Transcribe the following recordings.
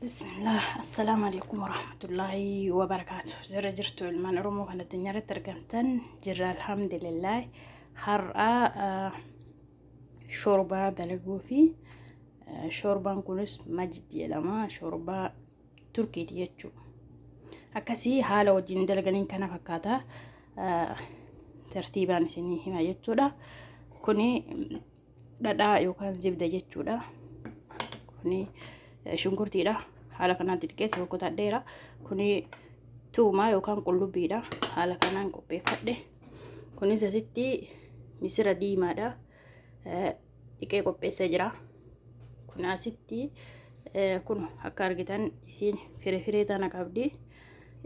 بسم الله. السلام عليكم ورحمة الله وبركاته. زر جرتو المان رومو كانت الدنيا ترقمتن جرى الحمد لله. هرأ شوربة دلقو في شوربة كنس مجد لما شوربة تركي ديتشو أكسي حالا وجين دلقنين كان فكاتا ترتيبان سني هما يتشو دا كوني دادا يوكان زبدة يتشو دا كوني shunkurtiidha haala kanatti dhiqeessa bokkota dheera kuni tuumaa yookaan qullubbiidha haala kanaan qopheeffadhe kunis asitti misira diimaadha dhiqee qopheessa jira kun asitti kun akka argitan isiin firee tana qabdi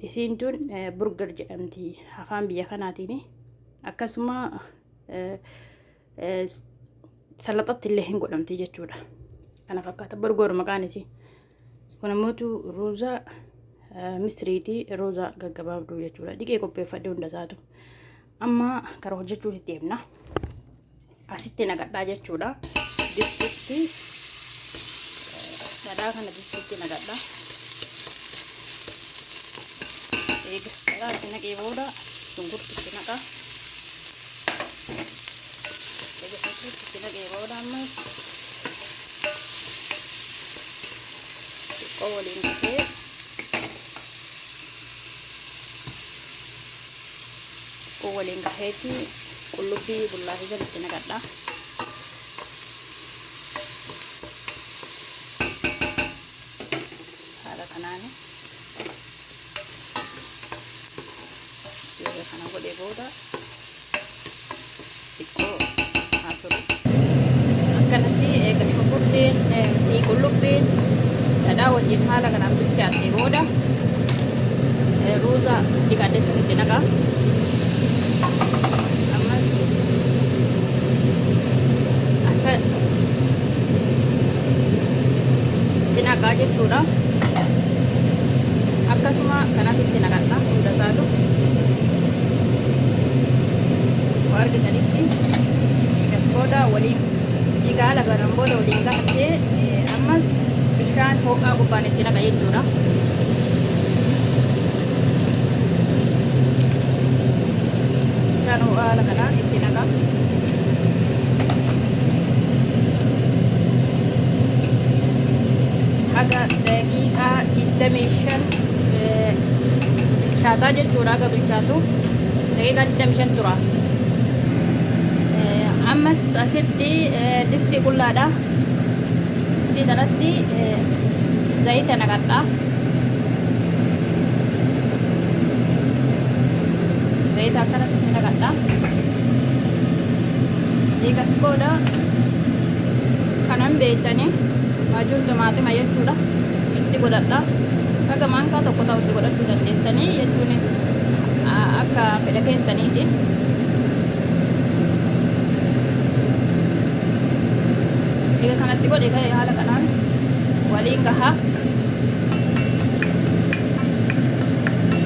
isiin tun burger jedhamti afaan biyya kanaatiin akkasuma salaxatti illee hin godhamti jechuudha. Kana fakkaata burger maqaan isii kun ammoo rooza mistiriiti rooza gaggabaabduu jechuudha. Dhiqee qopheeffadhe hunda isaatu amma karaa hojjechuu itti deemna. Asitti naqadhaa jechuudha. Distitti dhadhaa kana distitti naqadhaa. Eega dhadhaa itti naqee booda shunkurtitti naqaa. Eega shunkurtitti naqee booda ammas waliin gahee waliin gaheeti qullubbii bullaafii jalatti naqadha. Haala kanaan yeroo kana godhee booda xiqqoo haa turu. Akkanatti eega shunkurtiin fi qullubbiin dhadhaa wajjin haala kanaan bilchaatee booda rooza dhiqadheetu itti naqaa. Ammas itti naqaa jechuudha. Akkasuma kanas itti naqadha hunda isaatu waan argitanitti as booda waliin dhiqaa laganan booda waliin gahattee ammas bishaan ho'aa gubbaan itti naqa jechuudha. Bishaan ho'aa haala kanaan itti naqa. Haga daqiiqaa 25 bilchaataa jechuudha. Haga bilchaatu daqiiqaa 25 tura. Ammas asitti distii qullaadha. Distii kanatti zayita naqadhaa. Zayita akkanatti naqadhaa. Eegas booda kanan beektanii waajuun timaatima jechuudha itti godhadhaa. Haga maankaa tokko ta'utti godhachuu dandeessanii jechuun akka fedha keessaniiti. Eega kanatti godhe ka'ee haala kanaan waliin gahaa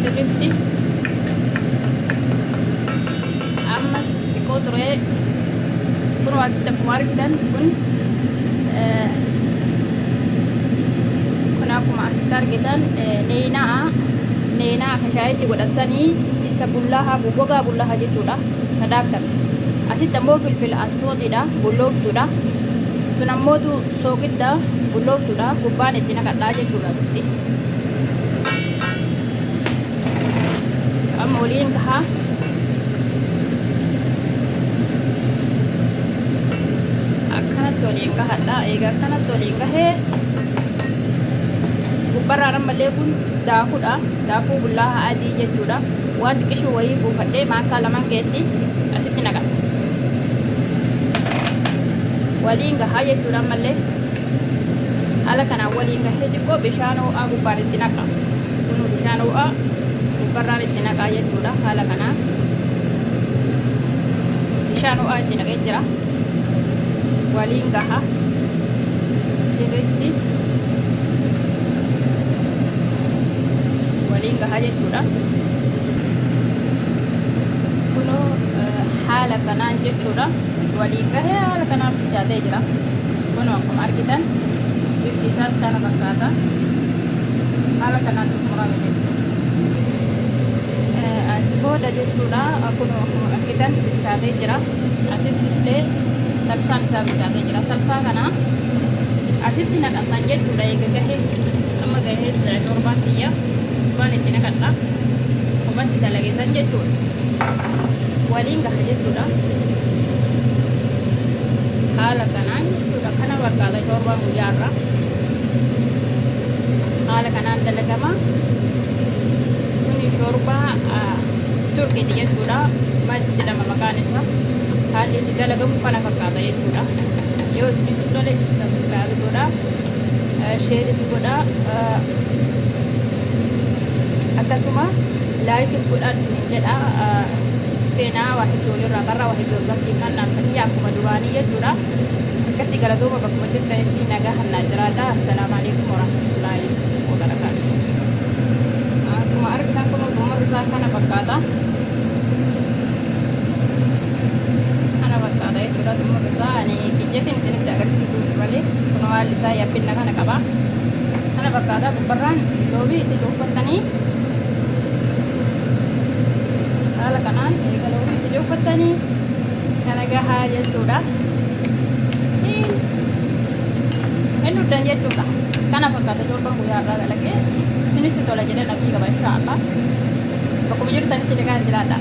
sirritti ammas xiqqoo turee kun wanti akkuma argitan kun akkuma asitti argitan neenaa akka shaayitti godhatsanii isa bullaahaa gogaa bullaahaa jechuudha. Kadaakkan asitti ammoo filfila asootiidha bullooftuudha. Kun ammoo soogidda bullooftuudha gubbaan itti naqadhaa jechuudha. Amma waliin gahaa akkanatti waliin gahadhaa. Eega akkanatti waliin gahee gubbarraan ammallee kun daakuudha. Daakuu bullaahaa adii jechuudha. Waan xiqqishuu wayii buufadhee maankaa lamaan keetti asitti naqadha. Waliin gahaa jechuudha. Ammallee haala kanaan waliin gahee xiqqoo bishaan ho'aa gubbaan itti naqa. Kun bishaan ho'aa gubbarraan itti naqaa jechuudha. Haala kanaan bishaan ho'aa itti naqee jira. Waliin gahaa sirriitti waliin gahaa jechuudha. Kunoo haala kanaan jechuudha. Waliin gahee haala kanaan bilchaatee jira. Kunoo akkuma argitan bifti isaas kana fakkaata. haala kanaan xumurame jechuudha. Achi booda jechuudha kun akkitan bilchaatee jira. Asitti illee salsaan isaa bilchaatee jira. Salsaa kana asitti naqatan jechuudha. Eega gahee amma gahee jira shorbaan kiyya waan itti naqadha qubatti dalageessan jechuudha. Waliin gaha jechuudha. Haala kanaan jechuudha. Kana fakkaata shorbaan guyyaarra haala kanaan dalagama. Kuni shorbaa turkiiti jechuudha. Machi jedhama maqaan isaa. Haalli itti dalagamu kana fakkaata jechuudha. Yoo isinitti tole sabiskaabi godha, sheeris godha, akkasuma laayikis godha jedha. Seenaa waa ijoolleerraa barra waa ijoollee kan naamsanii akkuma duraanii jechuudha. Akkasii galatooma bakkuma jirtanitti nagaa hannaa jiraadha. Assalaamu alaikum warahmatullaahi wabarakaatuh. Akkuma argitan kun dhuma isaa kana fakkaata. Kana fakkaata jechuudha dhuma isaa. Ani kijjeetiin isinitti agarsiisuuf malee kun haalli isaa yabbinna kana qaba. Kana fakkaata gubbarraan loobii itti cuuffattanii haala kanaan eega loobii itti cuuffattanii kana gahaa jechuudha. Inni uddan jechuudha. Kana fakkaata shorbaan guyyaarraa dalagee isinitti tola jedhan abdii qaba inshaallah. Bakkuma jirtanitti nagaan jiraadha.